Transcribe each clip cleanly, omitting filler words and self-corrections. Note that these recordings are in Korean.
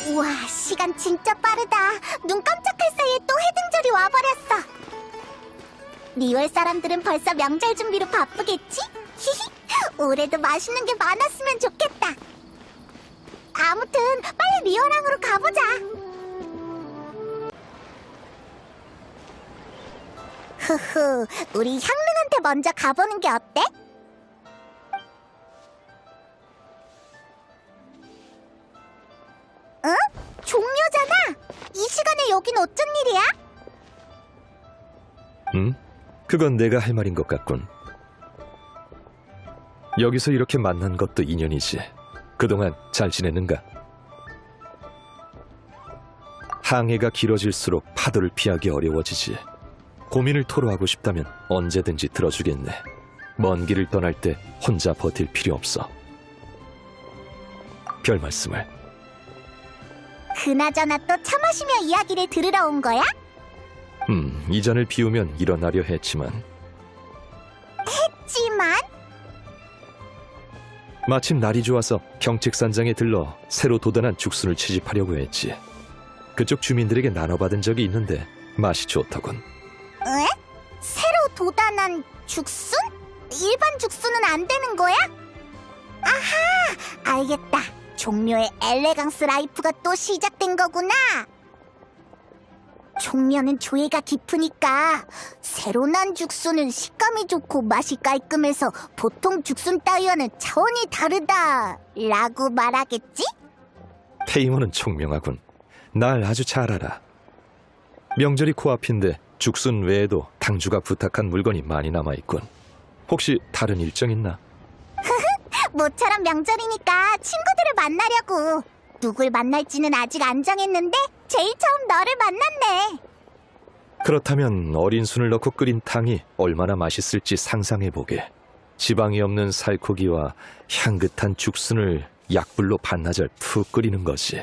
우와, 시간 진짜 빠르다. 눈 깜짝할 사이에 또 해등절이 와버렸어. 리월 사람들은 벌써 명절 준비로 바쁘겠지? 히히, 올해도 맛있는 게 많았으면 좋겠다. 아무튼 빨리 리월항으로 가보자. 흐흐, 우리 향릉한테 먼저 가보는 게 어때? 응? 종묘잖아. 이 시간에 여긴 어쩐 일이야? 그건 내가 할 말인 것 같군. 여기서 이렇게 만난 것도 인연이지. 그동안 잘 지냈는가? 항해가 길어질수록 파도를 피하기 어려워지지. 고민을 토로하고 싶다면 언제든지 들어주겠네. 먼 길을 떠날 때 혼자 버틸 필요 없어. 별 말씀을. 그나저나 또 차 마시며 이야기를 들으러 온 거야? 이 잔을 비우면 일어나려 했지만 했지만? 마침 날이 좋아서 경책산장에 들러 새로 도단한 죽순을 채집하려고 했지. 그쪽 주민들에게 나눠받은 적이 있는데 맛이 좋더군. 에? 새로 도단한 죽순? 일반 죽순은 안 되는 거야? 아하! 알겠다. 종묘의 엘레강스 라이프가 또 시작된 거구나. 종묘는 조예가 깊으니까 새로 난 죽순은 식감이 좋고 맛이 깔끔해서 보통 죽순 따위와는 차원이 다르다 라고 말하겠지? 페이몬은 총명하군. 날 아주 잘 알아. 명절이 코앞인데 죽순 외에도 당주가 부탁한 물건이 많이 남아있군. 혹시 다른 일정 있나? 모처럼 명절이니까 친구들을 만나려고. 누굴 만날지는 아직 안 정했는데 제일 처음 너를 만났네. 그렇다면 어린 순을 넣고 끓인 탕이 얼마나 맛있을지 상상해보게. 지방이 없는 살코기와 향긋한 죽순을 약불로 반나절 푹 끓이는 거지.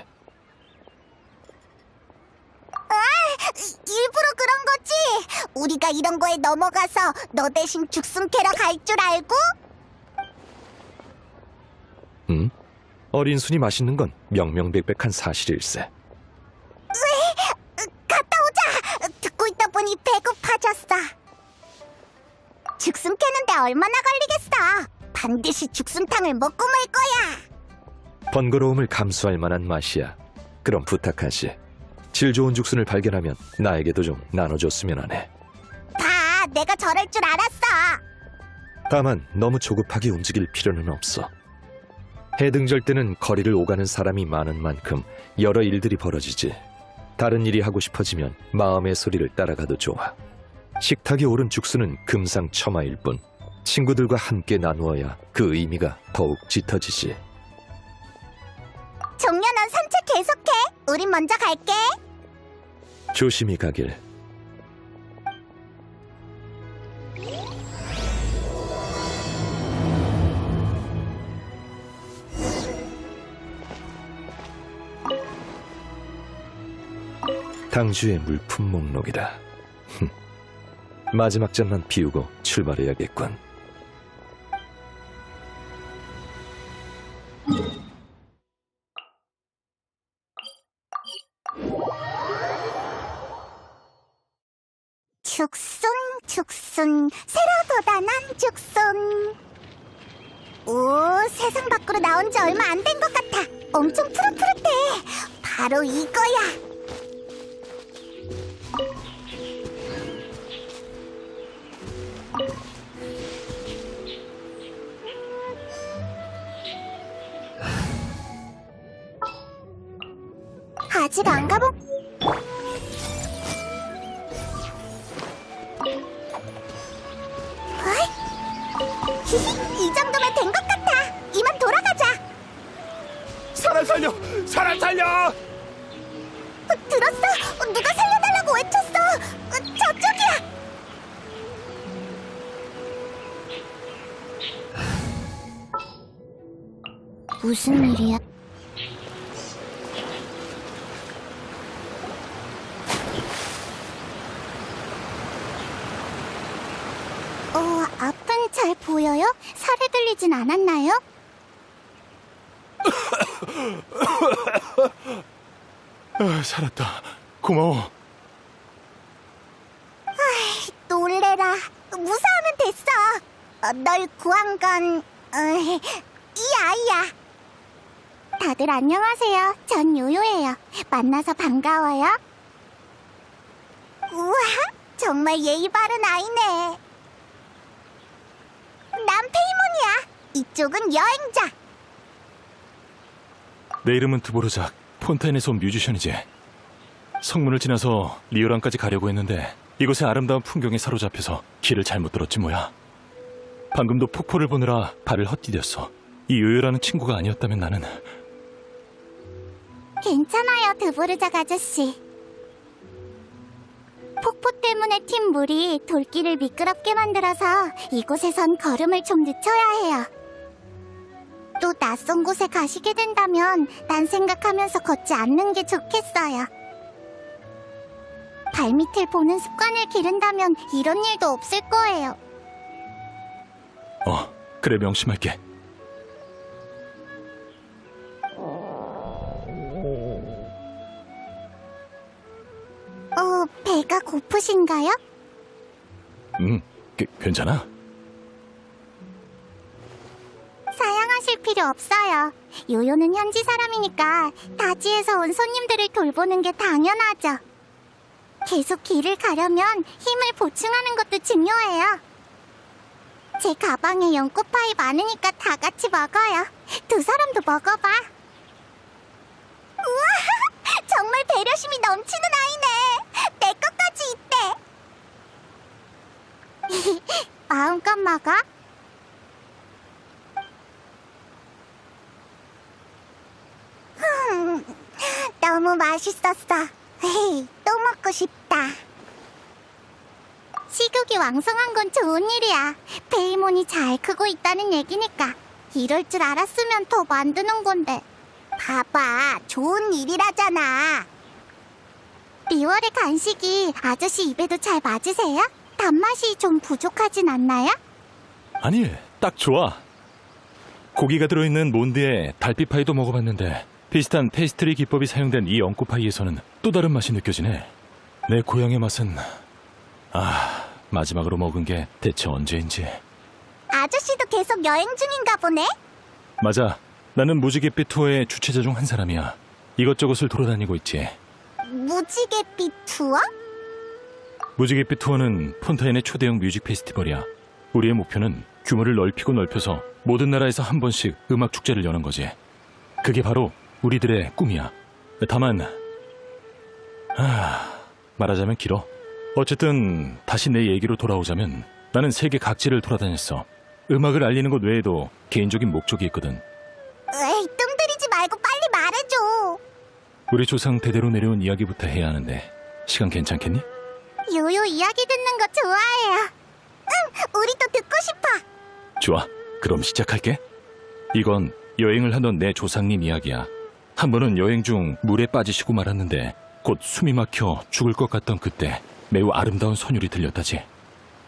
일부러 그런 거지? 우리가 이런 거에 넘어가서 너 대신 죽순 캐러 갈 줄 알고? 어린 순이 맛있는 건 명명백백한 사실일세. 갔다 오자. 듣고 있다 보니 배고파졌어. 죽순 캐는데 얼마나 걸리겠어. 반드시 죽순탕을 먹고 말 거야. 번거로움을 감수할 만한 맛이야. 그럼 부탁하지. 질 좋은 죽순을 발견하면 나에게도 좀 나눠줬으면 하네. 봐, 내가 저럴 줄 알았어. 다만 너무 조급하게 움직일 필요는 없어. 해등절 때는 거리를 오가는 사람이 많은 만큼 여러 일들이 벌어지지. 다른 일이 하고 싶어지면 마음의 소리를 따라가도 좋아. 식탁에 오른 죽순은 금상첨화일 뿐 친구들과 함께 나누어야 그 의미가 더욱 짙어지지. 종려, 넌 산책 계속해. 우린 먼저 갈게. 조심히 가길. 당주의 물품 목록이다. 마지막 잔만 비우고 출발해야겠군. 죽순, 새로 도단한 죽순. 오, 세상 밖으로 나온 지 얼마 안 된 것 같아. 엄청 푸릇푸릇해. 바로 이거야. 아직 안 가본... 히히, 이 정도면 된 것 같아. 이만 돌아가자. 사람 살려! 사람 살려! 들었어? 누가 살려달라고 외쳤어. 저쪽이야. 무슨 일이야? 앞은 잘 보여요? 살에 들리진 않았나요? 살았다. 고마워. 놀래라. 무사하면 됐어. 널 구한 건 이 아이야. 다들 안녕하세요. 전 요요예요. 만나서 반가워요. 우와, 정말 예의 바른 아이네. 난 페이몬이야. 이쪽은 여행자. 내 이름은 드보르작. 폰타인에서 온 뮤지션이지. 성문을 지나서 리오랑까지 가려고 했는데 이곳의 아름다운 풍경에 사로잡혀서 길을 잘못 들었지 뭐야. 방금도 폭포를 보느라 발을 헛디뎠어. 이 요요라는 친구가 아니었다면 나는... 괜찮아요, 드보르작 아저씨. 폭포 때문에 튄 물이 돌길을 미끄럽게 만들어서 이곳에선 걸음을 좀 늦춰야 해요. 또 낯선 곳에 가시게 된다면 딴 생각하면서 걷지 않는 게 좋겠어요. 발밑을 보는 습관을 기른다면 이런 일도 없을 거예요. 그래, 명심할게. 배가 고프신가요? 괜찮아? 사양하실 필요 없어요. 요요는 현지 사람이니까 타지에서 온 손님들을 돌보는 게 당연하죠. 계속 길을 가려면 힘을 보충하는 것도 중요해요. 제 가방에 연꽃파이 많으니까 다 같이 먹어요. 두 사람도 먹어봐. 우와, 정말 배려심이 넘치는 아이네. 내 것까지 있대. 마음껏 먹어. 너무 맛있었어. 또 먹고 싶다. 식욕이 왕성한 건 좋은 일이야. 페이몬이 잘 크고 있다는 얘기니까. 이럴 줄 알았으면 더 만드는 건데. 봐봐, 좋은 일이라잖아. 리월의 간식이 아저씨 입에도 잘 맞으세요? 단맛이 좀 부족하진 않나요? 아니, 딱 좋아. 고기가 들어있는 몬드에 달빛파이도 먹어봤는데 비슷한 페이스트리 기법이 사용된 이 연꽃파이에서는 또 다른 맛이 느껴지네. 내 고향의 맛은... 마지막으로 먹은 게 대체 언제인지. 아저씨도 계속 여행 중인가 보네? 맞아. 나는 무지갯빛 투어의 주최자 중 한 사람이야. 이것저것을 돌아다니고 있지. 무지갯빛 투어? 무지갯빛 투어는 폰타인의 초대형 뮤직 페스티벌이야. 우리의 목표는 규모를 넓히고 넓혀서 모든 나라에서 한 번씩 음악 축제를 여는 거지. 그게 바로 우리들의 꿈이야. 다만 말하자면 길어. 어쨌든 다시 내 얘기로 돌아오자면 나는 세계 각지를 돌아다녔어. 음악을 알리는 것 외에도 개인적인 목적이 있거든. 에이, 뜸 들이지 말고 빨리 말해줘. 우리 조상 대대로 내려온 이야기부터 해야 하는데 시간 괜찮겠니? 요요 이야기 듣는 거 좋아해요. 응, 우리도 듣고 싶어. 좋아, 그럼 시작할게. 이건 여행을 하던 내 조상님 이야기야. 한 번은 여행 중 물에 빠지시고 말았는데 곧 숨이 막혀 죽을 것 같던 그때 매우 아름다운 선율이 들렸다지.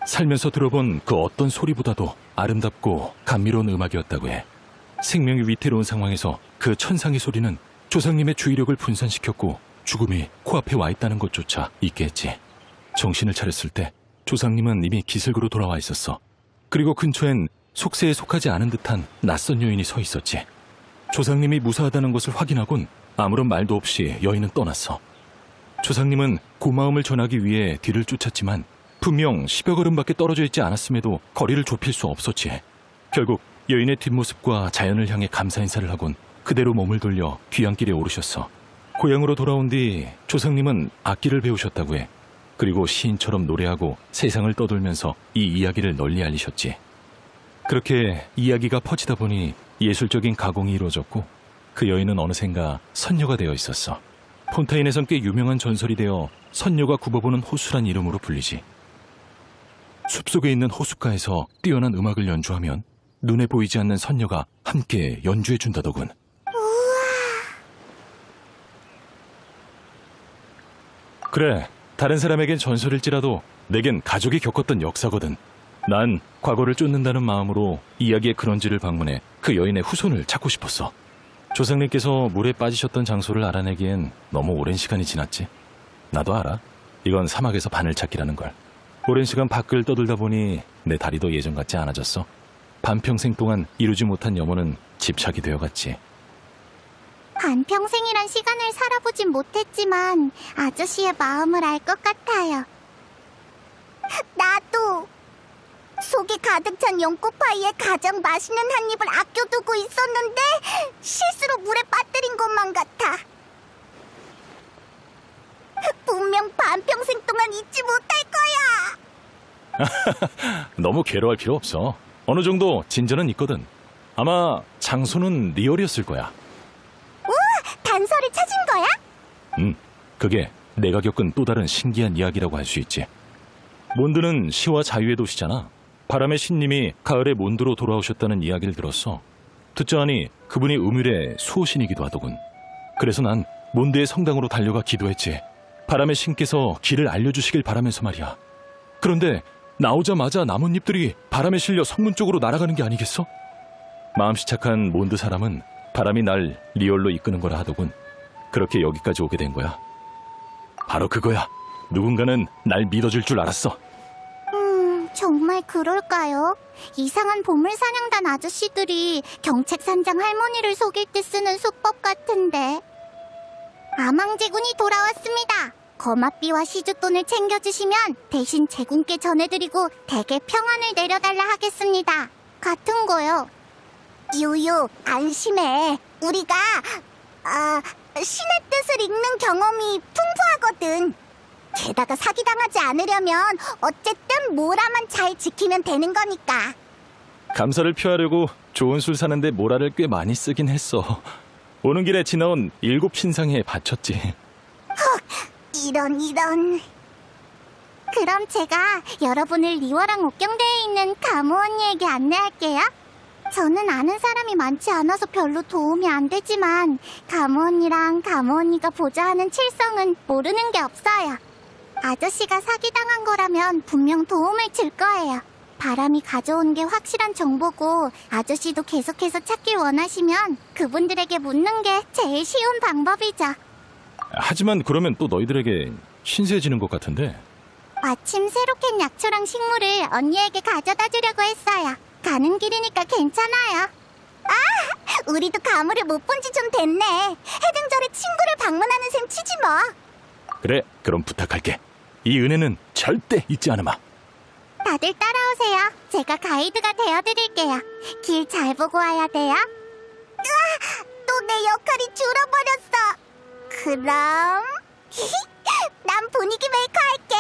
살면서 들어본 그 어떤 소리보다도 아름답고 감미로운 음악이었다고 해. 생명이 위태로운 상황에서 그 천상의 소리는 조상님의 주의력을 분산시켰고 죽음이 코앞에 와 있다는 것조차 잊게 했지. 정신을 차렸을 때 조상님은 이미 기슭으로 돌아와 있었어. 그리고 근처엔 속세에 속하지 않은 듯한 낯선 여인이 서 있었지. 조상님이 무사하다는 것을 확인하곤 아무런 말도 없이 여인은 떠났어. 조상님은 고마움을 전하기 위해 뒤를 쫓았지만 분명 10여 걸음밖에 떨어져 있지 않았음에도 거리를 좁힐 수 없었지. 결국 여인의 뒷모습과 자연을 향해 감사 인사를 하곤 그대로 몸을 돌려 귀향길에 오르셨어. 고향으로 돌아온 뒤 조상님은 악기를 배우셨다고 해. 그리고 시인처럼 노래하고 세상을 떠돌면서 이 이야기를 널리 알리셨지. 그렇게 이야기가 퍼지다 보니 예술적인 가공이 이루어졌고 그 여인은 어느샌가 선녀가 되어 있었어. 폰타인에선 꽤 유명한 전설이 되어 선녀가 굽어보는 호수란 이름으로 불리지. 숲속에 있는 호숫가에서 뛰어난 음악을 연주하면 눈에 보이지 않는 선녀가 함께 연주해준다더군. 그래, 다른 사람에겐 전설일지라도 내겐 가족이 겪었던 역사거든. 난 과거를 쫓는다는 마음으로 이야기의 근원지를 방문해 그 여인의 후손을 찾고 싶었어. 조상님께서 물에 빠지셨던 장소를 알아내기엔 너무 오랜 시간이 지났지. 나도 알아. 이건 사막에서 바늘찾기라는 걸. 오랜 시간 밖을 떠돌다 보니 내 다리도 예전 같지 않아졌어. 반평생 동안 이루지 못한 염원은 집착이 되어갔지. 반평생이란 시간을 살아보진 못했지만 아저씨의 마음을 알 것 같아요. 나도 속이 가득 찬 연꽃파이에 가장 맛있는 한 입을 아껴두고 있었는데 실수로 물에 빠뜨린 것만 같아. 분명 반평생 동안 잊지 못할 거야. 너무 괴로워할 필요 없어. 어느 정도 진전은 있거든. 아마 장소는 리얼이었을 거야. 단서를 찾은 거야? 그게 내가 겪은 또 다른 신기한 이야기라고 할 수 있지. 몬드는 시와 자유의 도시잖아. 바람의 신님이 가을에 몬드로 돌아오셨다는 이야기를 들었어. 듣자 하니 그분이 음율의 수호신이기도 하더군. 그래서 난 몬드의 성당으로 달려가 기도했지. 바람의 신께서 길을 알려주시길 바라면서 말이야. 그런데 나오자마자 나뭇잎들이 바람에 실려 성문 쪽으로 날아가는 게 아니겠어? 마음씨 착한 몬드 사람은 바람이 날 리얼로 이끄는 거라 하더군. 그렇게 여기까지 오게 된 거야. 바로 그거야. 누군가는 날 믿어줄 줄 알았어. 정말 그럴까요? 이상한 보물사냥단 아저씨들이 경책산장 할머니를 속일 때 쓰는 수법 같은데. 아망제군이 돌아왔습니다. 거마비와 시주돈을 챙겨주시면 대신 제군께 전해드리고 댁에 평안을 내려달라 하겠습니다. 같은 거요. 유유, 안심해. 우리가 신의 뜻을 읽는 경험이 풍부하거든. 게다가 사기당하지 않으려면 어쨌든 모라만 잘 지키면 되는 거니까. 감사를 표하려고 좋은 술 사는데 모라를 꽤 많이 쓰긴 했어. 오는 길에 지나온 7 신상에 바쳤지. 이런. 그럼 제가 여러분을 리워랑 옥경대에 있는 가모 언니에게 안내할게요. 저는 아는 사람이 많지 않아서 별로 도움이 안 되지만 가모 언니랑 가모 언니가 보좌하는 칠성은 모르는 게 없어요. 아저씨가 사기당한 거라면 분명 도움을 줄 거예요. 바람이 가져온 게 확실한 정보고 아저씨도 계속해서 찾길 원하시면 그분들에게 묻는 게 제일 쉬운 방법이죠. 하지만 그러면 또 너희들에게 신세지는 것 같은데. 마침 새로 캔 약초랑 식물을 언니에게 가져다 주려고 했어요. 가는 길이니까 괜찮아요. 우리도 가물을 못 본 지 좀 됐네. 해등절에 친구를 방문하는 셈 치지 뭐. 그래, 그럼 부탁할게. 이 은혜는 절대 잊지 않으마. 다들 따라오세요. 제가 가이드가 되어드릴게요. 길 잘 보고 와야 돼요. 또 내 역할이 줄어버렸어. 그럼 난 분위기 메이커 할게.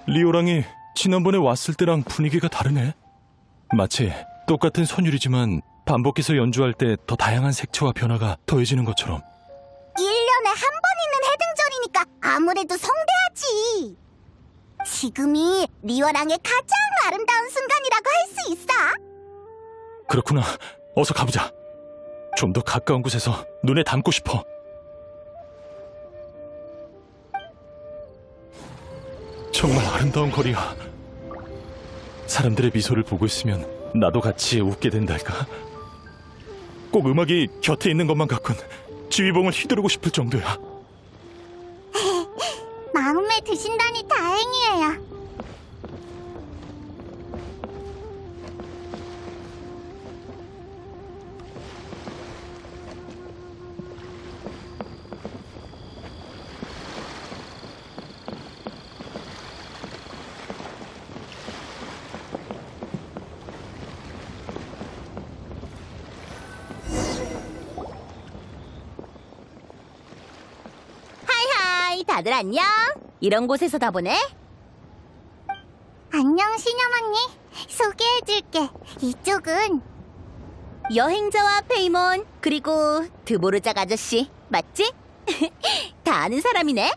리오랑이 지난번에 왔을 때랑 분위기가 다르네. 마치 똑같은 선율이지만 반복해서 연주할 때 더 다양한 색채와 변화가 더해지는 것처럼. 1년에 한 번 있는 해등절이니까 아무래도 성대하지. 지금이 리워랑의 가장 아름다운 순간이라고 할 수 있어. 그렇구나. 어서 가보자. 좀 더 가까운 곳에서 눈에 담고 싶어. 정말 아름다운 거리야. 사람들의 미소를 보고 있으면 나도 같이 웃게 된달까? 꼭 음악이 곁에 있는 것만 같군 지휘봉을 휘두르고 싶을 정도야. 마음에 드신다니 다행이에요. 다들 안녕? 이런 곳에서 다 보네? 안녕, 신영 언니. 소개해줄게. 이쪽은 여행자와 페이몬, 그리고 드보르작 아저씨, 맞지? 다 아는 사람이네?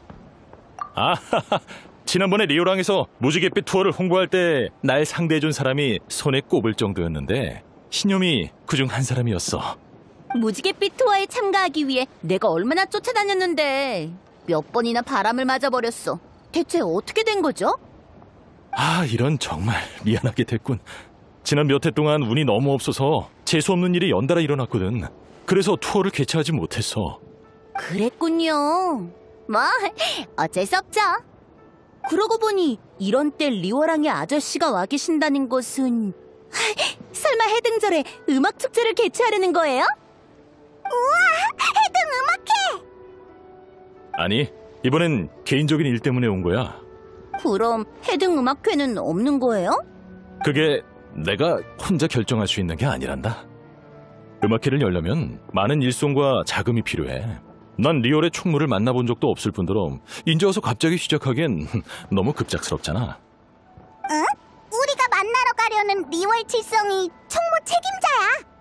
아하하. 지난번에 리오랑에서 무지갯빛 투어를 홍보할 때 날 상대해준 사람이 손에 꼽을 정도였는데 신념이 그중 한 사람이었어. 무지갯빛 투어에 참가하기 위해 내가 얼마나 쫓아다녔는데 몇 번이나 바람을 맞아버렸어. 대체 어떻게 된 거죠? 아, 이런 정말 미안하게 됐군. 지난 몇 해 동안 운이 너무 없어서 재수없는 일이 연달아 일어났거든. 그래서 투어를 개최하지 못했어. 그랬군요. 뭐 어쩔 수 없죠. 그러고 보니 이런 때 리오랑의 아저씨가 와 계신다는 것은 설마 해등절에 음악 축제를 개최하려는 거예요? 해등 음악회! 아니, 이번엔 개인적인 일 때문에 온 거야. 그럼 해등 음악회는 없는 거예요? 그게 내가 혼자 결정할 수 있는 게 아니란다. 음악회를 열려면 많은 일손과 자금이 필요해. 난 리얼의 총무를 만나본 적도 없을 뿐더러 이제 와서 갑자기 시작하기엔 너무 급작스럽잖아. 응? 우리가 만나러 가려는 리월 칠성이 총무 책임자야.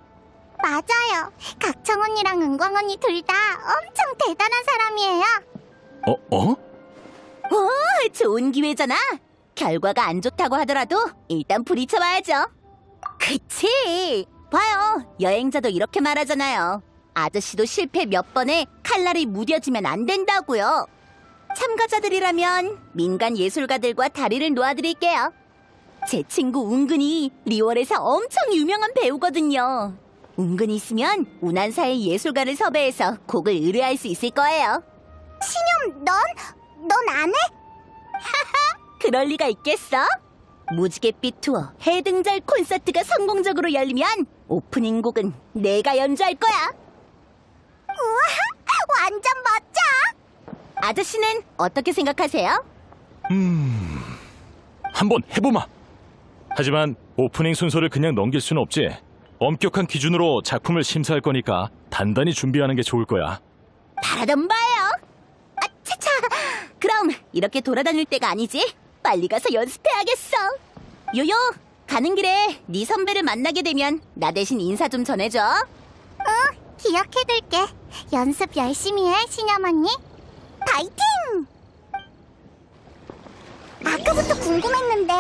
맞아요. 각청 언니랑 은광 언니 둘 다 엄청 대단한 사람이에요. 어? 좋은 기회잖아. 결과가 안 좋다고 하더라도 일단 부딪혀봐야죠. 그치? 봐요. 여행자도 이렇게 말하잖아요. 아저씨도 실패 몇 번에 칼날이 무뎌지면 안 된다고요. 참가자들이라면 민간 예술가들과 다리를 놓아드릴게요. 제 친구 운근이 리월에서 엄청 유명한 배우거든요. 운근이 있으면 운한사의 예술가를 섭외해서 곡을 의뢰할 수 있을 거예요. 신영, 넌 안 해? 그럴 리가 있겠어? 무지갯빛 투어 해등절 콘서트가 성공적으로 열리면 오프닝 곡은 내가 연주할 거야. 완전 멋져! 아저씨는 어떻게 생각하세요? 한번 해보마. 하지만 오프닝 순서를 그냥 넘길 수는 없지. 엄격한 기준으로 작품을 심사할 거니까 단단히 준비하는 게 좋을 거야. 바라던 바예요. 차차. 그럼 이렇게 돌아다닐 때가 아니지. 빨리 가서 연습해야겠어. 요요, 가는 길에 네 선배를 만나게 되면 나 대신 인사 좀 전해줘. 기억해둘게. 연습 열심히 해, 신영 언니. 파이팅! 아까부터 궁금했는데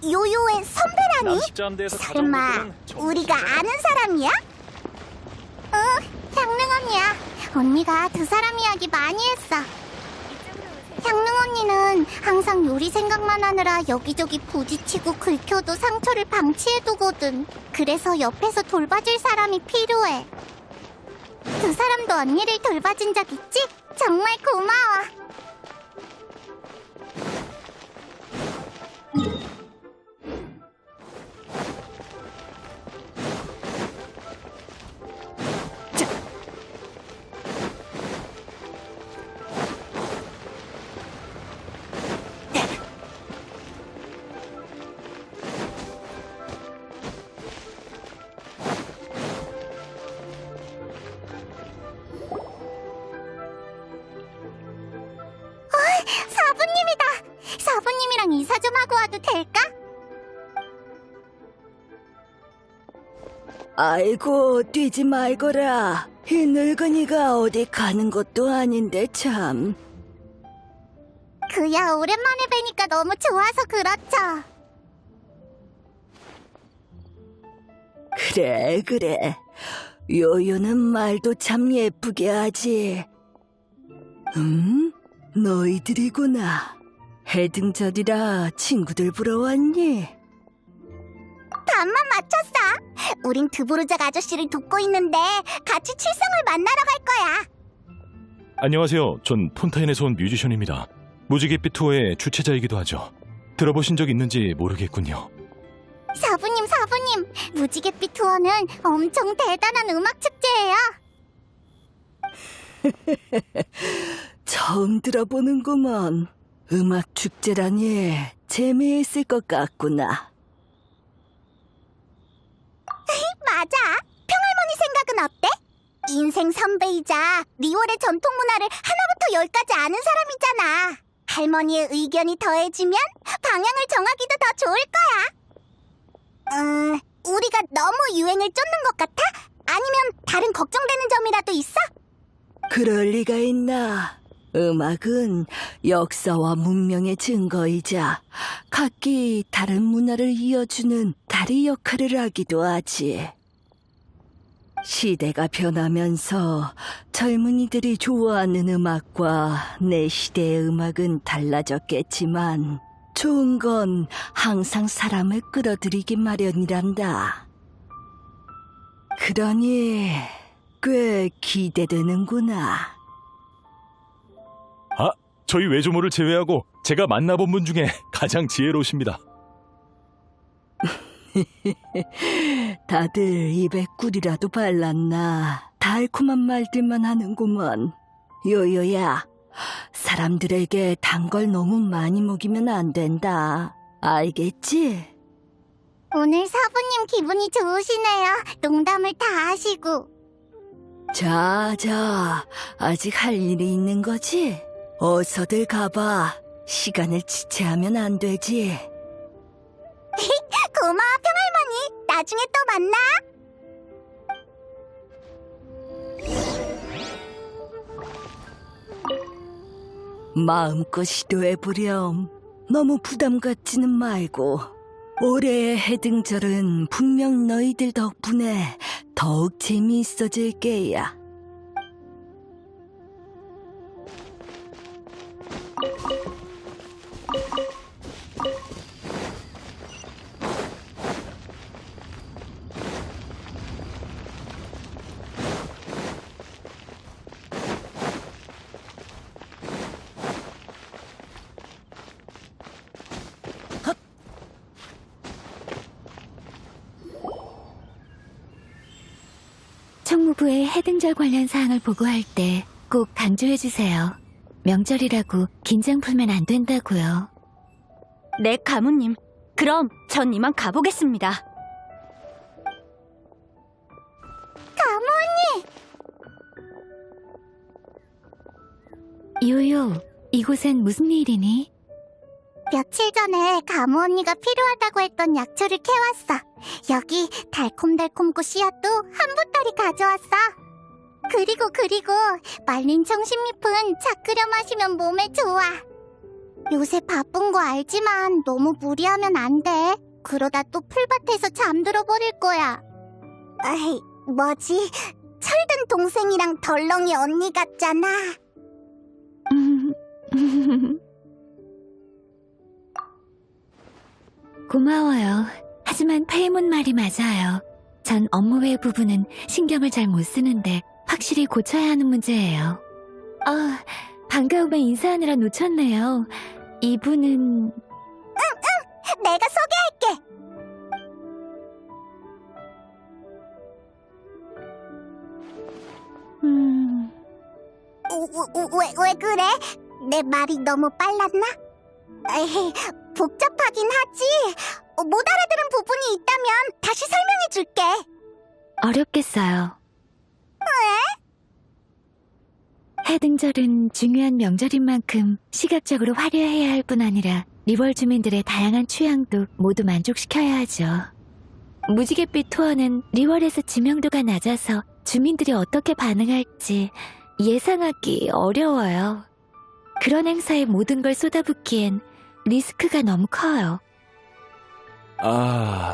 요요의 선배라니? 설마 우리가 아는 사람이야? 향릉 언니야. 언니가 두 사람 이야기 많이 했어. 향릉 언니는 항상 요리 생각만 하느라 여기저기 부딪히고 긁혀도 상처를 방치해두거든. 그래서 옆에서 돌봐줄 사람이 필요해. 두 사람도 언니를 돌봐준 적 있지? 정말 고마워. 사부님이다. 사부님이랑 인사 좀 하고 와도 될까? 아이고, 뛰지 말거라. 이 늙은이가 어디 가는 것도 아닌데 참. 그야 오랜만에 뵈니까 너무 좋아서 그렇죠. 그래. 요요는 말도 참 예쁘게 하지. 너희들이구나. 해등절이라 친구들 보러 왔니? 반만 맞췄어. 우린 드보르작 아저씨를 돕고 있는데 같이 칠성을 만나러 갈 거야. 안녕하세요. 전 폰타인에서 온 뮤지션입니다. 무지갯빛 투어의 주최자이기도 하죠. 들어보신 적 있는지 모르겠군요. 사부님, 무지갯빛 투어는 엄청 대단한 음악 축제예요. 처음 들어보는구먼. 음악 축제라니 재미있을 것 같구나. 맞아. 평할머니 생각은 어때? 인생 선배이자 리월의 전통 문화를 하나부터 1부터 10까지 아는 사람이잖아. 할머니의 의견이 더해지면 방향을 정하기도 더 좋을 거야. 우리가 너무 유행을 쫓는 것 같아? 아니면 다른 걱정되는 점이라도 있어? 그럴 리가 있나? 음악은 역사와 문명의 증거이자 각기 다른 문화를 이어주는 다리 역할을 하기도 하지. 시대가 변하면서 젊은이들이 좋아하는 음악과 내 시대의 음악은 달라졌겠지만 좋은 건 항상 사람을 끌어들이기 마련이란다. 그러니 꽤 기대되는구나. 저희 외조모를 제외하고 제가 만나본 분 중에 가장 지혜로우십니다. 다들 입에 꿀이라도 발랐나 달콤한 말들만 하는구먼. 요요야, 사람들에게 단 걸 너무 많이 먹이면 안 된다. 알겠지? 오늘 사부님 기분이 좋으시네요. 농담을 다 하시고. 자, 아직 할 일이 있는 거지? 어서들 가봐. 시간을 지체하면 안 되지. 고마워, 평할머니. 나중에 또 만나. 마음껏 시도해보렴. 너무 부담 갖지는 말고. 올해의 해등절은 분명 너희들 덕분에 더욱 재미있어질 게야. 총무부에 해등절 관련 사항을 보고할 때 꼭 강조해주세요. 명절이라고 긴장 풀면 안 된다고요. 네, 가무님. 그럼 전 이만 가보겠습니다. 요요, 이곳엔 무슨 일이니? 며칠 전에 가무 언니가 필요하다고 했던 약초를 캐왔어. 여기 달콤달콤고 씨앗도 한 보따리 가져왔어. 그리고 말린 청심잎은 차 끓여 마시면 몸에 좋아. 요새 바쁜 거 알지만 너무 무리하면 안 돼. 그러다 또 풀밭에서 잠들어 버릴 거야. 에이, 뭐지? 철든 동생이랑 덜렁이 언니 같잖아. 고마워요. 하지만 페이몬 말이 맞아요. 전 업무 외 부분은 신경을 잘 못 쓰는데 확실히 고쳐야 하는 문제예요. 반가움에 인사하느라 놓쳤네요. 이분은... 내가 소개할게. 왜 그래? 내 말이 너무 빨랐나? 에이, 복잡하긴 하지. 못 알아들은 부분이 있다면 다시 설명해 줄게. 어렵겠어요. 해등절은 중요한 명절인 만큼 시각적으로 화려해야 할 뿐 아니라 리월 주민들의 다양한 취향도 모두 만족시켜야 하죠. 무지갯빛 투어는 리월에서知名도가 낮아서 주민들이 어떻게 반응할지 예상하기 어려워요. 그런 행사에 모든 걸 쏟아붓기엔 리스크가 너무 커요.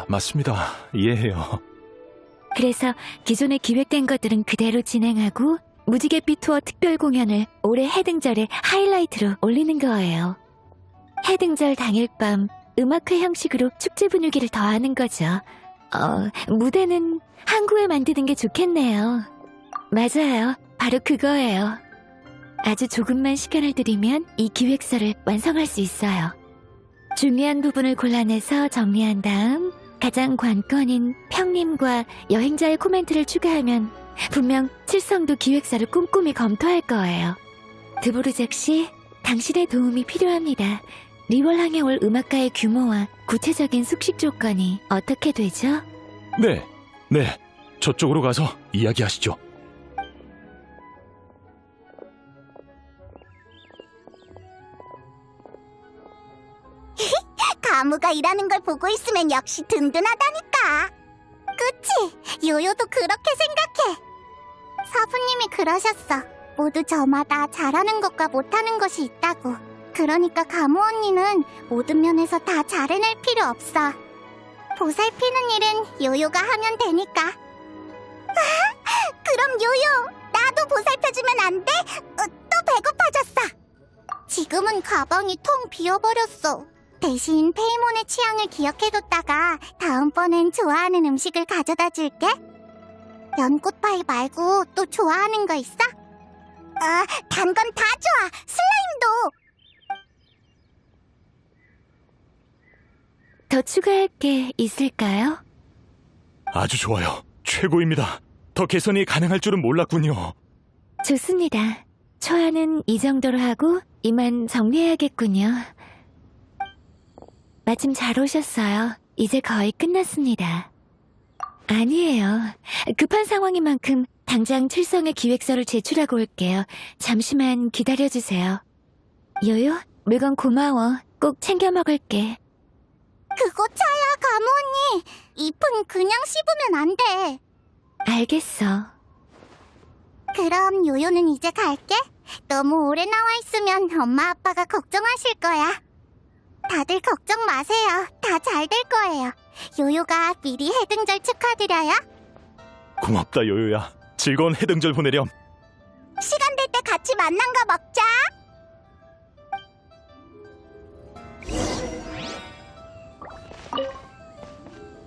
맞습니다. 이해해요. 그래서 기존에 기획된 것들은 그대로 진행하고 무지갯빛 투어 특별 공연을 올해 해등절의 하이라이트로 올리는 거예요. 해등절 당일 밤 음악회 형식으로 축제 분위기를 더하는 거죠. 무대는 항구에 만드는 게 좋겠네요. 맞아요. 바로 그거예요. 아주 조금만 시간을 들이면 이 기획서를 완성할 수 있어요. 중요한 부분을 골라내서 정리한 다음 가장 관건인 평님과 여행자의 코멘트를 추가하면 분명 칠성도 기획사를 꼼꼼히 검토할 거예요. 드보르작 씨, 당신의 도움이 필요합니다. 리월항에 올 음악가의 규모와 구체적인 숙식 조건이 어떻게 되죠? 네. 저쪽으로 가서 이야기하시죠. 요요가 일하는 걸 보고 있으면 역시 든든하다니까. 그치? 요요도 그렇게 생각해. 사부님이 그러셨어. 모두 저마다 잘하는 것과 못하는 것이 있다고. 그러니까 가무 언니는 모든 면에서 다 잘해낼 필요 없어. 보살피는 일은 요요가 하면 되니까. 그럼 요요, 나도 보살펴주면 안 돼? 또 배고파졌어. 지금은 가방이 텅 비어버렸어. 대신 페이몬의 취향을 기억해뒀다가 다음번엔 좋아하는 음식을 가져다 줄게. 연꽃파이 말고 또 좋아하는 거 있어? 단 건 다 좋아. 슬라임도. 더 추가할 게 있을까요? 아주 좋아요. 최고입니다. 더 개선이 가능할 줄은 몰랐군요. 좋습니다. 초안은 이 정도로 하고 이만 정리해야겠군요. 마침 잘 오셨어요. 이제 거의 끝났습니다. 아니에요. 급한 상황인 만큼 당장 출성의 기획서를 제출하고 올게요. 잠시만 기다려주세요. 요요, 물건 고마워. 꼭 챙겨 먹을게. 그거 차야, 가무 언니. 잎은 그냥 씹으면 안 돼. 알겠어. 그럼 요요는 이제 갈게. 너무 오래 나와 있으면 엄마 아빠가 걱정하실 거야. 다들 걱정 마세요. 다 잘 될 거예요. 요요가 미리 해등절 축하드려요. 고맙다, 요요야. 즐거운 해등절 보내렴. 시간 될 때 같이 만난 거 먹자.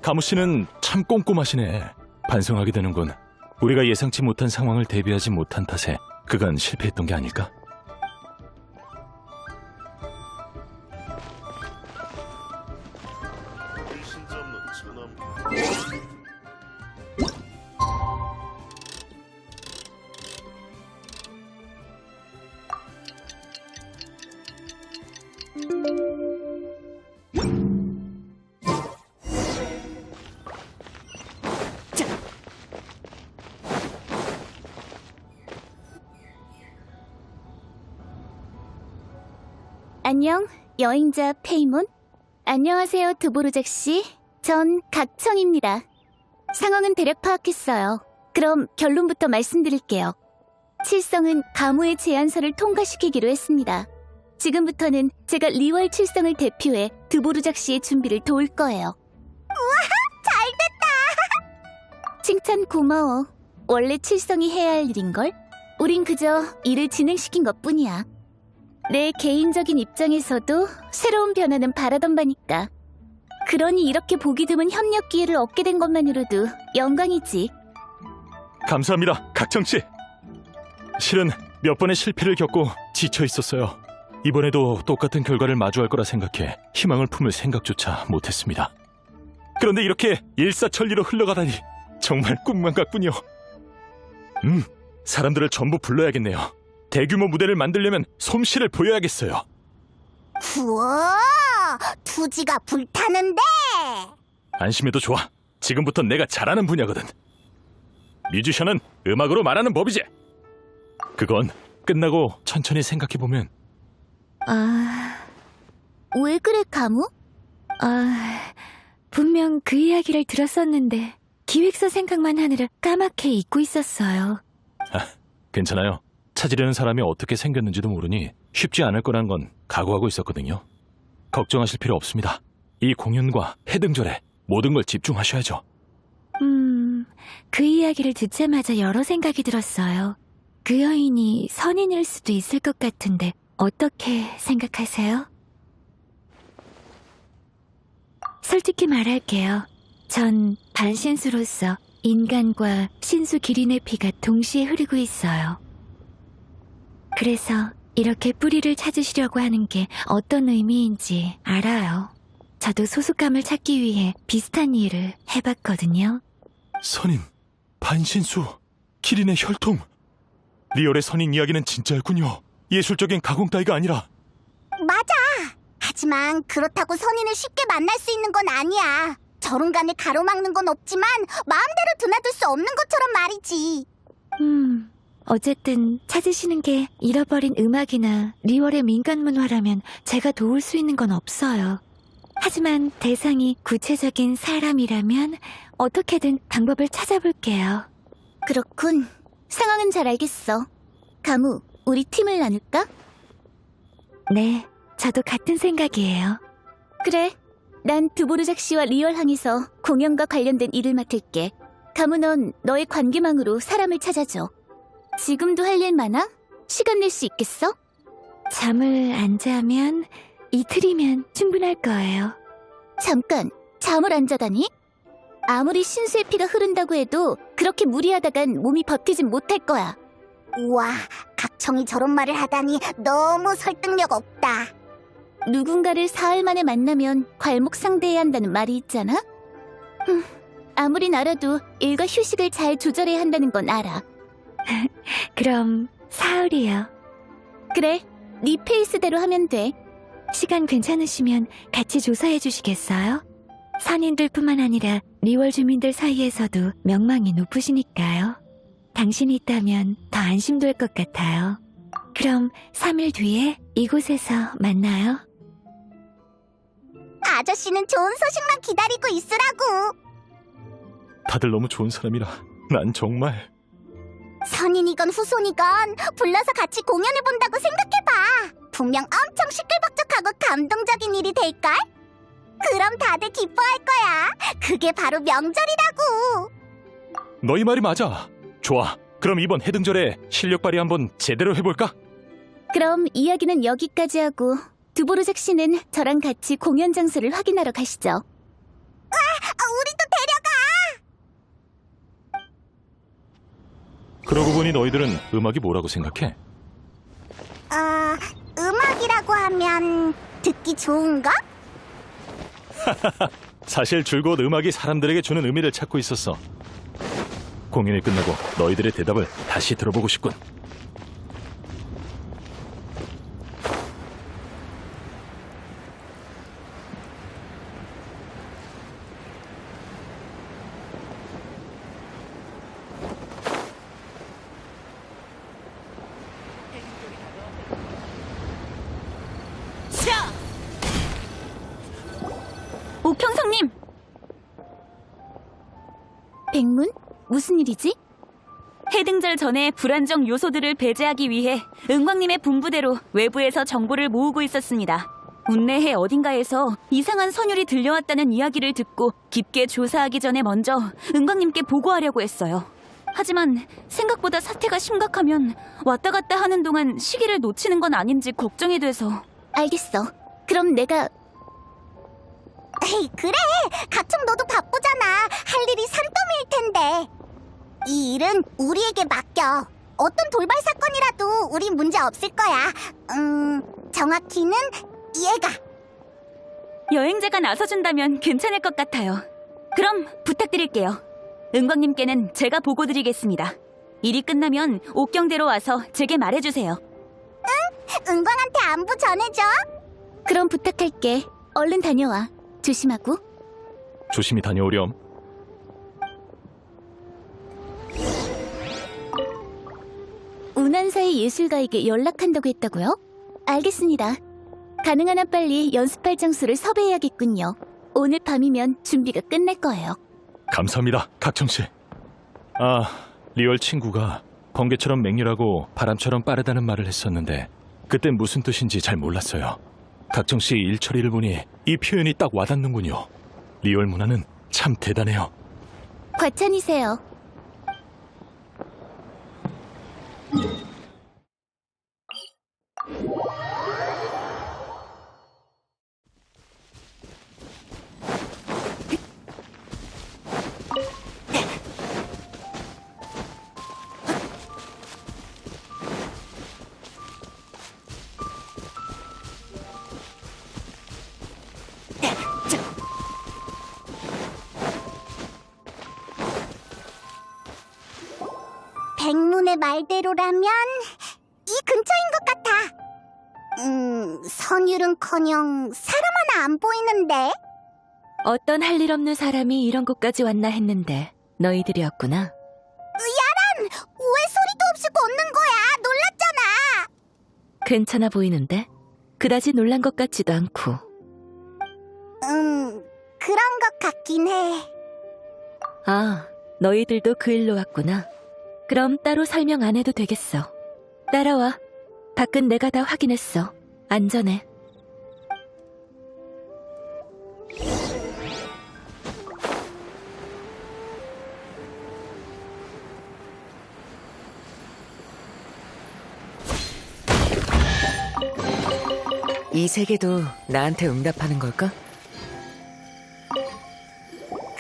가무 씨는 참 꼼꼼하시네. 반성하게 되는군. 우리가 예상치 못한 상황을 대비하지 못한 탓에 그간 실패했던 게 아닐까? 안녕, 여행자 페이몬. 안녕하세요, 드보르작 씨. 전 각청입니다. 상황은 대략 파악했어요. 그럼 결론부터 말씀드릴게요. 칠성은 가무의 제안서를 통과시키기로 했습니다. 지금부터는 제가 리월 칠성을 대표해 드보르작 씨의 준비를 도울 거예요. 잘됐다. 칭찬 고마워. 원래 칠성이 해야 할 일인걸? 우린 그저 일을 진행시킨 것뿐이야. 내 개인적인 입장에서도 새로운 변화는 바라던 바니까. 그러니 이렇게 보기 드문 협력 기회를 얻게 된 것만으로도 영광이지. 감사합니다, 각청씨. 실은 몇 번의 실패를 겪고 지쳐 있었어요. 이번에도 똑같은 결과를 마주할 거라 생각해 희망을 품을 생각조차 못했습니다. 그런데 이렇게 일사천리로 흘러가다니 정말 꿈만 같군요. 사람들을 전부 불러야겠네요. 대규모 무대를 만들려면 솜씨를 보여야겠어요. 우와, 투지가 불타는데. 안심해도 좋아. 지금부터 내가 잘하는 분야거든. 뮤지션은 음악으로 말하는 법이지. 그건 끝나고 천천히 생각해보면. 왜 그래, 가무? 분명 그 이야기를 들었었는데 기획서 생각만 하느라 까맣게 잊고 있었어요. 괜찮아요. 찾으려는 사람이 어떻게 생겼는지도 모르니 쉽지 않을 거란 건 각오하고 있었거든요. 걱정하실 필요 없습니다. 이 공연과 해등절에 모든 걸 집중하셔야죠. 그 이야기를 듣자마자 여러 생각이 들었어요. 그 여인이 선인일 수도 있을 것 같은데 어떻게 생각하세요? 솔직히 말할게요. 전 반신수로서 인간과 신수 기린의 피가 동시에 흐르고 있어요. 그래서 이렇게 뿌리를 찾으시려고 하는 게 어떤 의미인지 알아요. 저도 소속감을 찾기 위해 비슷한 일을 해봤거든요. 선인, 반신수, 기린의 혈통. 리얼의 선인 이야기는 진짜였군요. 예술적인 가공 따위가 아니라. 맞아. 하지만 그렇다고 선인을 쉽게 만날 수 있는 건 아니야. 저run간을 가로막는 건 없지만 마음대로 드나들 수 없는 것처럼 말이지. 어쨌든 찾으시는 게 잃어버린 음악이나 리월의 민간 문화라면 제가 도울 수 있는 건 없어요. 하지만 대상이 구체적인 사람이라면 어떻게든 방법을 찾아볼게요. 그렇군. 상황은 잘 알겠어. 가무, 우리 팀을 나눌까? 네, 저도 같은 생각이에요. 그래. 난 두보르작 씨와 리얼항에서 공연과 관련된 일을 맡을게. 가무, 넌 너의 관계망으로 사람을 찾아줘. 지금도 할 일 많아? 시간 낼 수 있겠어? 잠을 안 자면 이틀이면 충분할 거예요. 잠깐, 잠을 안 자다니? 아무리 신수의 피가 흐른다고 해도 그렇게 무리하다간 몸이 버티진 못할 거야. 우와, 각청이 저런 말을 하다니 너무 설득력 없다. 누군가를 사흘 만에 만나면 괄목상대해야 한다는 말이 있잖아? 아무리 알아도 일과 휴식을 잘 조절해야 한다는 건 알아. 그럼 사흘이요. 그래, 네 페이스대로 하면 돼. 시간 괜찮으시면 같이 조사해 주시겠어요? 선인들뿐만 아니라 리월 주민들 사이에서도 명망이 높으시니까요. 당신이 있다면 더 안심될 것 같아요. 그럼 3일 뒤에 이곳에서 만나요. 아저씨는 좋은 소식만 기다리고 있으라고. 다들 너무 좋은 사람이라 난 정말... 선인이건 후손이건 불러서 같이 공연을 본다고 생각해봐. 분명 엄청 시끌벅적하고 감동적인 일이 될걸? 그럼 다들 기뻐할 거야. 그게 바로 명절이라고. 너희 말이 맞아. 좋아. 그럼 이번 해등절에 실력 발휘 한번 제대로 해볼까? 그럼 이야기는 여기까지 하고 두보르작 씨는 저랑 같이 공연 장소를 확인하러 가시죠. 우리도 그러고 보니 너희들은 음악이 뭐라고 생각해? 음악이라고 하면 듣기 좋은 거? 사실 줄곧 음악이 사람들에게 주는 의미를 찾고 있었어. 공연이 끝나고 너희들의 대답을 다시 들어보고 싶군. 옥형성님! 백문? 무슨 일이지? 해등절 전에 불안정 요소들을 배제하기 위해 은광님의 분부대로 외부에서 정보를 모으고 있었습니다. 운내해 어딘가에서 이상한 선율이 들려왔다는 이야기를 듣고 깊게 조사하기 전에 먼저 은광님께 보고하려고 했어요. 하지만 생각보다 사태가 심각하면 왔다 갔다 하는 동안 시기를 놓치는 건 아닌지 걱정이 돼서. 알겠어. 그럼 내가... 에이, 그래. 각청 너도 바쁘잖아. 할 일이 산더미일 텐데. 이 일은 우리에게 맡겨. 어떤 돌발 사건이라도 우린 문제 없을 거야. 정확히는 얘가. 여행자가 나서준다면 괜찮을 것 같아요. 그럼 부탁드릴게요. 은광님께는 제가 보고 드리겠습니다. 일이 끝나면 옥경대로 와서 제게 말해주세요. 은광한테 안부 전해줘. 그럼 부탁할게. 얼른 다녀와. 조심하고. 조심히 다녀오렴. 운한사의 예술가에게 연락한다고 했다고요? 알겠습니다. 가능한 한 빨리 연습할 장소를 섭외해야겠군요. 오늘 밤이면 준비가 끝날 거예요. 감사합니다, 각청씨. 리얼 친구가 번개처럼 맹렬하고 바람처럼 빠르다는 말을 했었는데 그땐 무슨 뜻인지 잘 몰랐어요. 각청씨 일 처리를 보니 이 표현이 딱 와닿는군요. 리얼 문화는 참 대단해요. 과찬이세요. 백문의 말대로라면 이 근처인 것 같아. 선율은커녕 사람 하나 안 보이는데. 어떤 할 일 없는 사람이 이런 곳까지 왔나 했는데 너희들이었구나. 왜 소리도 없이 걷는 거야? 놀랐잖아. 괜찮아 보이는데? 그다지 놀란 것 같지도 않고. 그런 것 같긴 해. 아, 너희들도 그 일로 왔구나. 그럼 따로 설명 안 해도 되겠어. 따라와. 밖은 내가 다 확인했어. 안전해. 이 세계도 나한테 응답하는 걸까?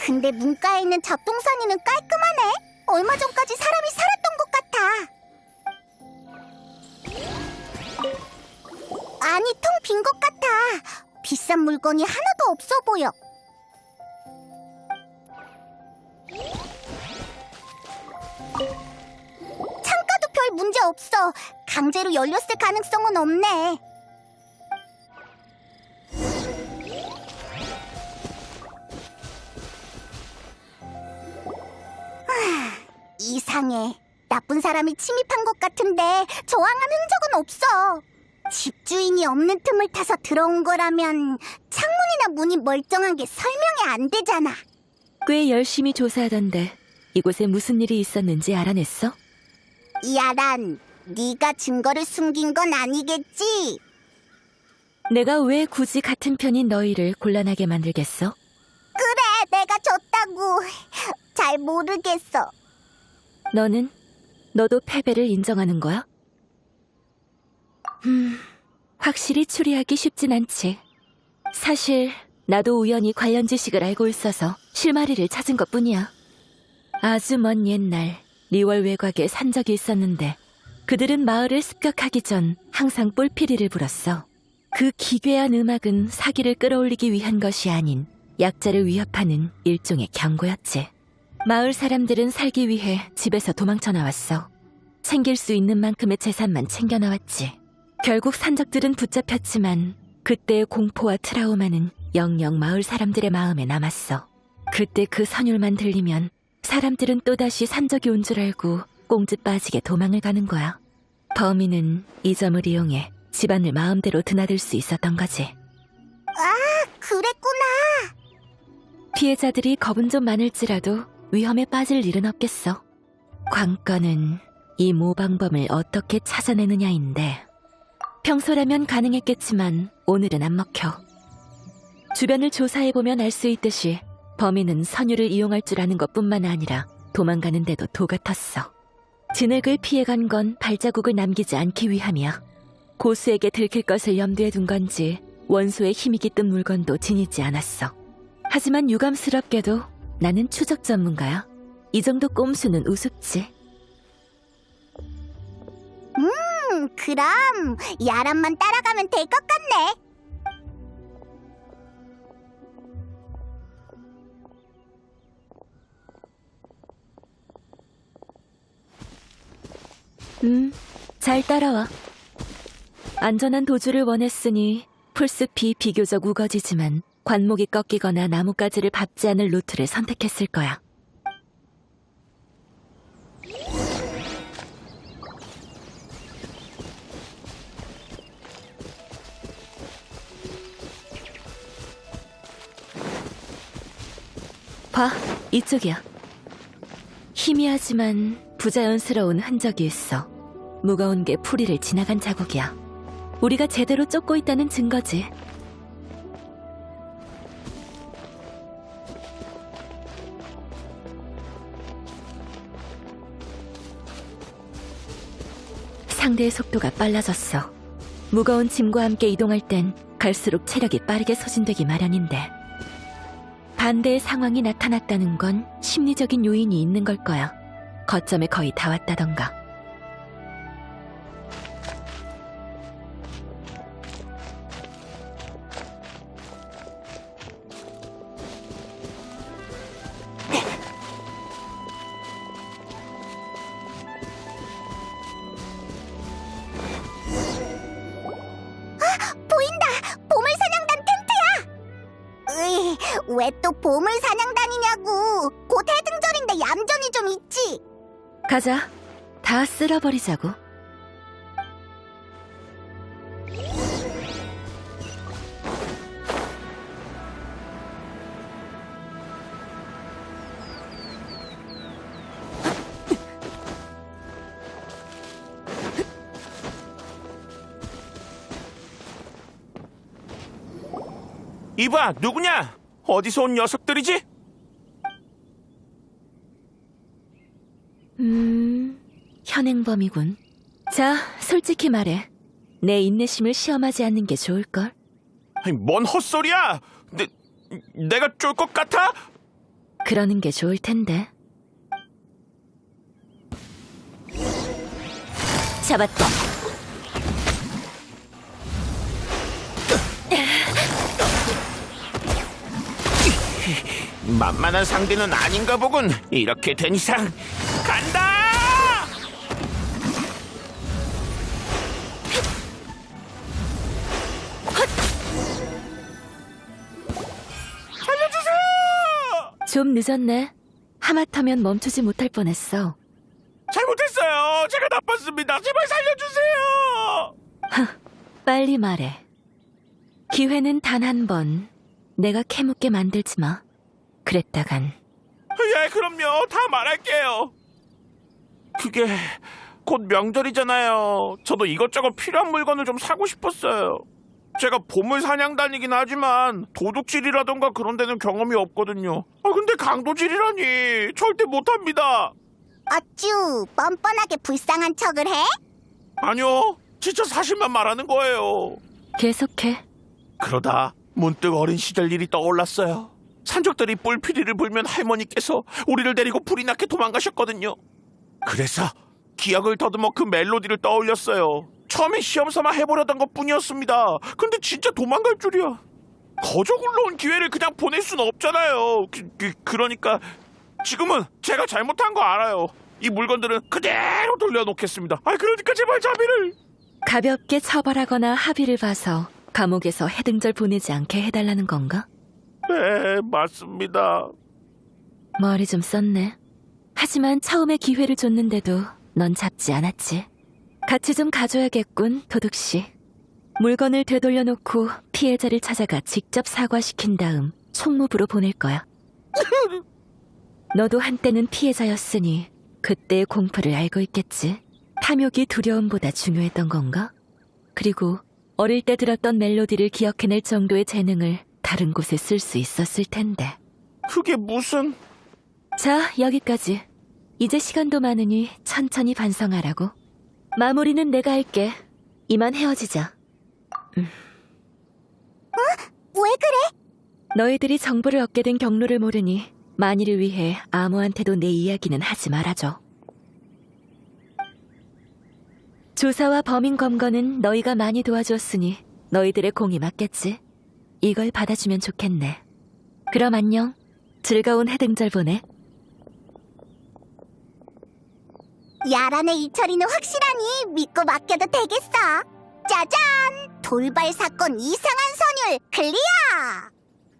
근데 문가에 있는 잡동사니는 깔끔하네. 얼마 전까지 사람이 살았던 것 같아. 아니, 텅 빈 것 같아. 비싼 물건이 하나도 없어 보여. 창가도 별 문제 없어. 강제로 열렸을 가능성은 없네. 이상해. 나쁜 사람이 침입한 것 같은데 저항한 흔적은 없어. 집주인이 없는 틈을 타서 들어온 거라면 창문이나 문이 멀쩡한 게 설명이 안 되잖아. 꽤 열심히 조사하던데 이곳에 무슨 일이 있었는지 알아냈어? 야란, 네가 증거를 숨긴 건 아니겠지? 내가 왜 굳이 같은 편인 너희를 곤란하게 만들겠어? 그래, 내가 졌다고. 잘 모르겠어. 너도 패배를 인정하는 거야? 확실히 추리하기 쉽진 않지. 사실 나도 우연히 관련 지식을 알고 있어서 실마리를 찾은 것뿐이야. 아주 먼 옛날 리월 외곽에 산 적이 있었는데 그들은 마을을 습격하기 전 항상 뿔피리를 불었어. 그 기괴한 음악은 사기를 끌어올리기 위한 것이 아닌 약자를 위협하는 일종의 경고였지. 마을 사람들은 살기 위해 집에서 도망쳐 나왔어. 챙길 수 있는 만큼의 재산만 챙겨 나왔지. 결국 산적들은 붙잡혔지만 그때의 공포와 트라우마는 영영 마을 사람들의 마음에 남았어. 그때 그 선율만 들리면 사람들은 또다시 산적이 온 줄 알고 꽁즈 빠지게 도망을 가는 거야. 범인은 이 점을 이용해 집안을 마음대로 드나들 수 있었던 거지. 그랬구나. 피해자들이 겁은 좀 많을지라도 위험에 빠질 일은 없겠어. 관건은 이 모방범을 어떻게 찾아내느냐인데 평소라면 가능했겠지만 오늘은 안 먹혀. 주변을 조사해보면 알 수 있듯이 범인은 선율을 이용할 줄 아는 것뿐만 아니라 도망가는데도 도가 텄어. 진흙을 피해간 건 발자국을 남기지 않기 위함이야. 고수에게 들킬 것을 염두에 둔 건지 원소의 힘이 깃든 물건도 지니지 않았어. 하지만 유감스럽게도 나는 추적 전문가야. 이 정도 꼼수는 우습지. 그럼 야란만 따라가면 될 것 같네. 잘 따라와. 안전한 도주를 원했으니 풀숲이 비교적 우거지지만 관목이 꺾이거나 나뭇가지를 밟지 않을 루트를 선택했을 거야. 봐, 이쪽이야. 희미하지만 부자연스러운 흔적이 있어. 무거운 게 풀이를 지나간 자국이야. 우리가 제대로 쫓고 있다는 증거지. 상대의 속도가 빨라졌어. 무거운 짐과 함께 이동할 땐 갈수록 체력이 빠르게 소진되기 마련인데 반대의 상황이 나타났다는 건 심리적인 요인이 있는 걸 거야. 거점에 거의 다 왔다던가. 보인다! 보물사냥단 텐트야! 왜 또 보물사냥단이냐고! 곧 해등절인데 얌전히 좀 있지! 가자. 다 쓸어버리자고. 이봐, 누구냐? 어디서 온 녀석들이지? 현행범이군. 자, 솔직히 말해. 내 인내심을 시험하지 않는 게 좋을걸? 아니, 뭔 헛소리야? 내가 쫄 것 같아? 그러는 게 좋을 텐데. 잡았다. 만만한 상대는 아닌가 보군. 이렇게 된 이상 간다! 살려주세요! 좀 늦었네. 하마터면 멈추지 못할 뻔했어. 잘못했어요. 제가 나빴습니다. 제발 살려주세요. 빨리 말해. 기회는 단 한 번. 내가 캐묻게 만들지 마. 그랬다간 예, 그럼요. 다 말할게요. 그게 곧 명절이잖아요. 저도 이것저것 필요한 물건을 좀 사고 싶었어요. 제가 보물 사냥단이긴 하지만 도둑질이라던가 그런 데는 경험이 없거든요. 근데 강도질이라니 절대 못합니다. 어쭈, 뻔뻔하게 불쌍한 척을 해? 아니요, 진짜 사실만 말하는 거예요. 계속해. 그러다 문득 어린 시절 일이 떠올랐어요. 산적들이 뿔피리를 불면 할머니께서 우리를 데리고 불이 나게 도망가셨거든요. 그래서 기억을 더듬어 그 멜로디를 떠올렸어요. 처음에 시험삼아 해보려던 것뿐이었습니다. 근데 진짜 도망갈 줄이야. 거저 굴러온 기회를 그냥 보낼 순 없잖아요. 그러니까 지금은 제가 잘못한 거 알아요. 이 물건들은 그대로 돌려놓겠습니다. 그러니까 제발 자비를. 가볍게 처벌하거나 합의를 봐서 감옥에서 해등절 보내지 않게 해달라는 건가? 네, 맞습니다. 머리 좀 썼네. 하지만 처음에 기회를 줬는데도 넌 잡지 않았지. 같이 좀 가줘야겠군, 도둑씨. 물건을 되돌려놓고 피해자를 찾아가 직접 사과시킨 다음 총무부로 보낼 거야. 너도 한때는 피해자였으니 그때의 공포를 알고 있겠지. 탐욕이 두려움보다 중요했던 건가? 그리고 어릴 때 들었던 멜로디를 기억해낼 정도의 재능을 다른 곳에 쓸 수 있었을 텐데. 그게 무슨... 자, 여기까지. 이제 시간도 많으니 천천히 반성하라고. 마무리는 내가 할게. 이만 헤어지자. 왜 그래? 너희들이 정보를 얻게 된 경로를 모르니 만일을 위해 아무한테도 내 이야기는 하지 말아줘. 조사와 범인 검거는 너희가 많이 도와주었으니 너희들의 공이 맞겠지. 이걸 받아주면 좋겠네. 그럼 안녕. 즐거운 해등절 보내. 야란의 이철이는 확실하니 믿고 맡겨도 되겠어. 짜잔! 돌발 사건 이상한 선율 클리어!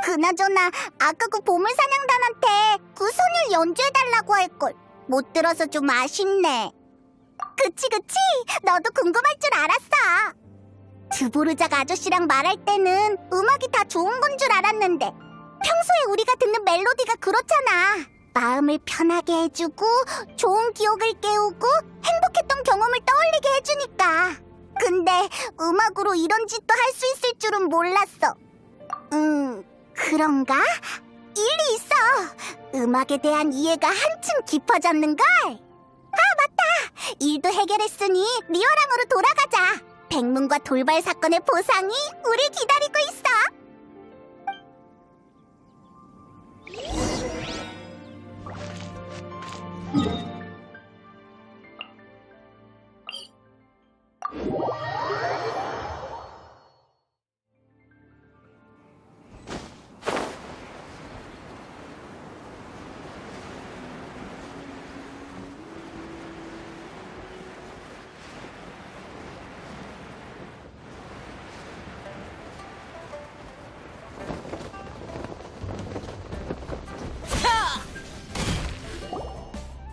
그나저나 아까 그 보물사냥단한테 그 선율 연주해달라고 할걸. 못 들어서 좀 아쉽네. 그치 너도 궁금할 줄 알았어. 드보르작 아저씨랑 말할 때는 음악이 다 좋은 건 줄 알았는데 평소에 우리가 듣는 멜로디가 그렇잖아. 마음을 편하게 해주고 좋은 기억을 깨우고 행복했던 경험을 떠올리게 해주니까. 근데 음악으로 이런 짓도 할 수 있을 줄은 몰랐어. 그런가? 일리 있어. 음악에 대한 이해가 한층 깊어졌는걸. 맞다. 일도 해결했으니 리오랑으로 돌아가자. 백문과 돌발 사건의 보상이 우릴 기다리고 있어.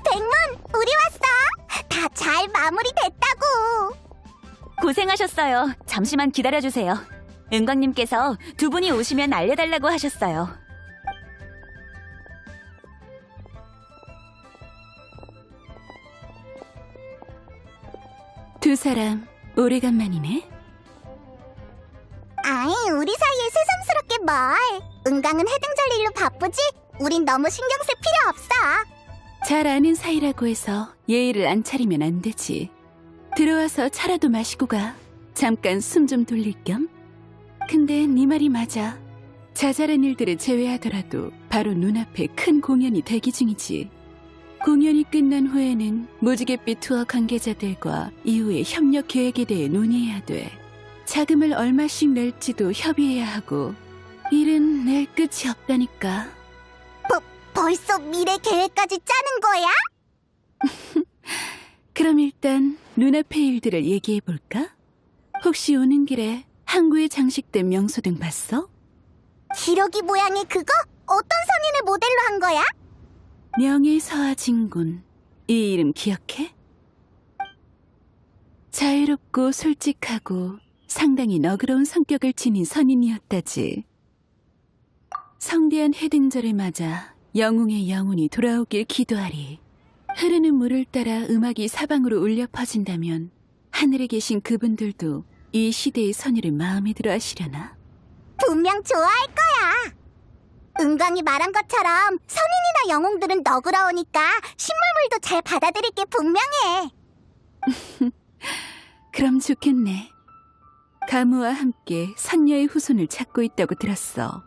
백문, 우리 왔어. 다 잘 마무리됐다고. 고생하셨어요. 잠시만 기다려주세요. 은광님께서 두 분이 오시면 알려달라고 하셨어요. 두 사람 오래간만이네. 아이, 우리 사이에 새삼스럽게 뭘? 은강은 해등절 일로 바쁘지? 우린 너무 신경 쓸 필요 없어. 잘 아는 사이라고 해서 예의를 안 차리면 안 되지. 들어와서 차라도 마시고 가. 잠깐 숨 좀 돌릴 겸. 근데 네 말이 맞아. 자잘한 일들을 제외하더라도 바로 눈앞에 큰 공연이 대기 중이지. 공연이 끝난 후에는 무지갯빛 투어 관계자들과 이후의 협력 계획에 대해 논의해야 돼. 자금을 얼마씩 낼지도 협의해야 하고 일은 낼 끝이 없다니까. 벌써 미래 계획까지 짜는 거야? 그럼 일단 눈앞의 일들을 얘기해볼까? 혹시 오는 길에 항구에 장식된 명소등 봤어? 기러기 모양의 그거? 어떤 선인을 모델로 한 거야? 명예서화 진군. 이 이름 기억해? 자유롭고 솔직하고 상당히 너그러운 성격을 지닌 선인이었다지. 성대한 해등절을 맞아 영웅의 영혼이 돌아오길 기도하리. 흐르는 물을 따라 음악이 사방으로 울려 퍼진다면 하늘에 계신 그분들도 이 시대의 선의를 마음에 들어 하시려나? 분명 좋아할 거야. 은광이 말한 것처럼 선인이나 영웅들은 너그러우니까 신물물도 잘 받아들일 게 분명해. 그럼 좋겠네. 가무와 함께 선녀의 후손을 찾고 있다고 들었어.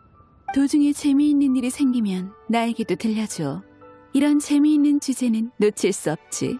도중에 재미있는 일이 생기면 나에게도 들려줘. 이런 재미있는 주제는 놓칠 수 없지.